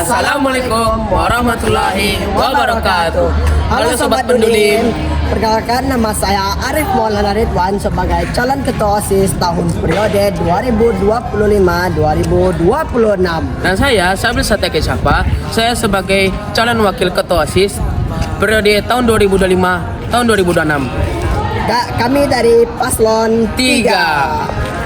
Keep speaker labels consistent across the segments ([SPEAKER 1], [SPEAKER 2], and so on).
[SPEAKER 1] Assalamualaikum warahmatullahi wabarakatuh. Halo Sobat Pendulim.
[SPEAKER 2] Perkenalkan, nama saya Arif Maulana Ridwan sebagai calon ketua OSIS tahun periode 2025-2026.
[SPEAKER 1] Dan saya Sabil Sateke Syafa, saya sebagai calon wakil ketua OSIS periode tahun 2025 tahun 2026.
[SPEAKER 2] Kami dari Paslon 3.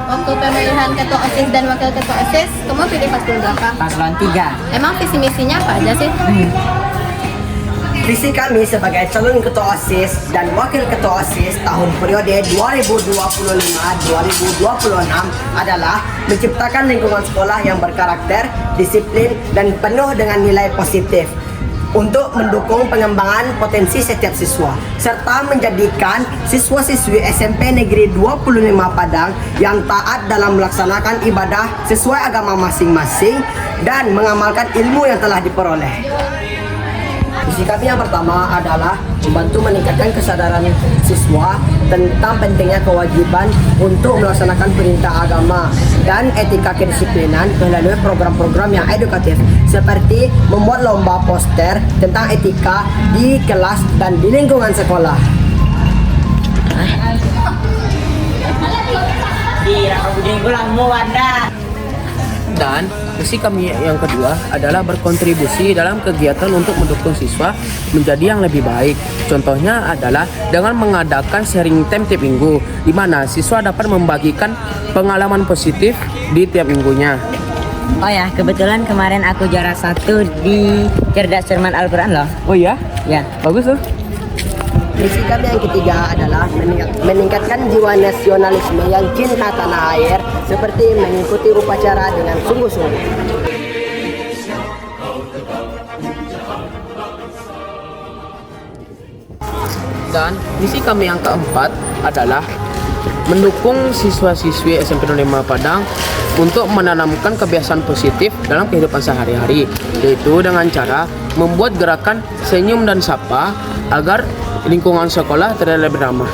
[SPEAKER 3] Waktu pemilihan ketua OSIS dan wakil ketua OSIS, kamu pilih paslon berapa?
[SPEAKER 2] Paslon 3.
[SPEAKER 3] Emang visi misinya apa aja sih?
[SPEAKER 2] Visi kami sebagai calon ketua OSIS dan wakil ketua OSIS tahun periode 2025-2026 adalah menciptakan lingkungan sekolah yang berkarakter, disiplin, dan penuh dengan nilai positif untuk mendukung pengembangan potensi setiap siswa serta menjadikan siswa-siswi SMP Negeri 25 Padang yang taat dalam melaksanakan ibadah sesuai agama masing-masing dan mengamalkan ilmu yang telah diperoleh. Visi kami yang pertama adalah membantu meningkatkan kesadaran siswa tentang pentingnya kewajiban untuk melaksanakan perintah agama dan etika kedisiplinan melalui program-program yang edukatif seperti membuat lomba poster tentang etika di kelas dan di lingkungan sekolah.
[SPEAKER 1] Dan misi kami yang kedua adalah berkontribusi dalam kegiatan untuk mendukung siswa menjadi yang lebih baik. Contohnya adalah dengan mengadakan sharing time tiap minggu, di mana siswa dapat membagikan pengalaman positif di tiap minggunya.
[SPEAKER 4] Oh ya, kebetulan kemarin aku juara 1 di Cerdas Cermat Al-Quran loh.
[SPEAKER 1] Oh iya?
[SPEAKER 4] Ya.
[SPEAKER 1] Bagus tuh.
[SPEAKER 2] Misi kami yang ketiga adalah meningkatkan jiwa nasionalisme yang cinta tanah air seperti mengikuti upacara dengan sungguh-sungguh.
[SPEAKER 1] Dan misi kami yang keempat adalah mendukung siswa-siswi SMP 05 Padang untuk menanamkan kebiasaan positif dalam kehidupan sehari-hari, yaitu dengan cara membuat gerakan senyum dan sapa agar lingkungan sekolah terlihat lebih ramah.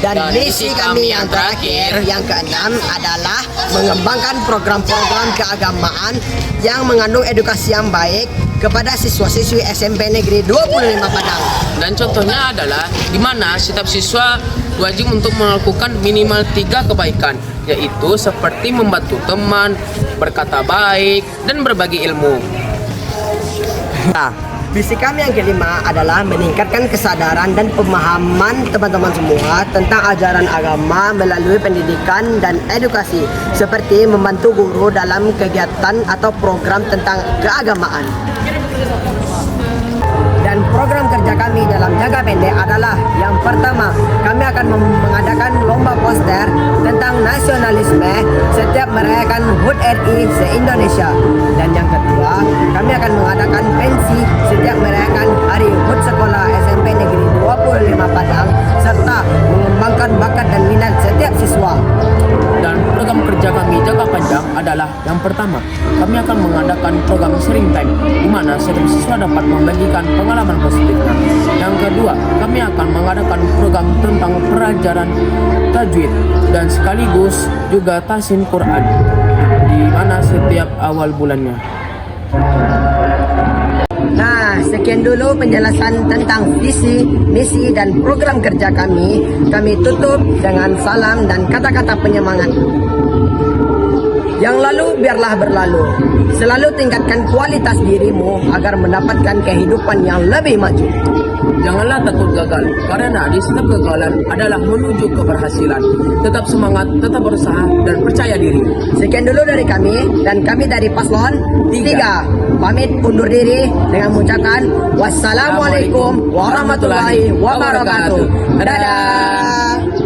[SPEAKER 2] Dan misi kami yang terakhir, yang keenam adalah mengembangkan program-program keagamaan yang mengandung edukasi yang baik kepada siswa-siswi SMP Negeri 25 Padang.
[SPEAKER 1] Dan contohnya adalah di mana setiap siswa wajib untuk melakukan minimal 3 kebaikan, yaitu seperti membantu teman, berkata baik, dan berbagi ilmu.
[SPEAKER 2] Nah, visi kami yang kelima adalah meningkatkan kesadaran dan pemahaman teman-teman semua tentang ajaran agama melalui pendidikan dan edukasi, seperti membantu guru dalam kegiatan atau program tentang keagamaan. Dan program kerja kami dalam jangka pendek adalah yang pertama, kami akan mengadakan lomba poster tentang nasionalisme setiap merayakan HUT RI se-Indonesia. Dan yang kedua, kami akan mengadakan pensi setiap merayakan Hari HUT Sekolah SMP Negeri 25 Padang serta mengembangkan bakat dan minat setiap siswa.
[SPEAKER 1] Dan program kerja kami jangka panjang adalah yang pertama, kami akan mengadakan program sharing time, di mana setiap siswa dapat membagikan pengalaman positifnya. Yang kedua, kami akan mengadakan program tentang pelajaran tajwid dan sekaligus juga tahsin Quran, di mana setiap awal bulannya.
[SPEAKER 2] Nah, sekian dulu penjelasan tentang visi, misi, dan program kerja kami. Kami tutup dengan salam dan kata-kata penyemangat. Yang lalu biarlah berlalu. Selalu tingkatkan kualitas dirimu agar mendapatkan kehidupan yang lebih maju.
[SPEAKER 1] Janganlah takut gagal, karena di setiap kegagalan adalah menuju keberhasilan. Tetap semangat, tetap berusaha, dan percaya diri.
[SPEAKER 2] Sekian dulu dari kami, dan kami dari Paslon 3. Pamit undur diri dengan mengucapkan wassalamualaikum warahmatullahi wabarakatuh. Dadah.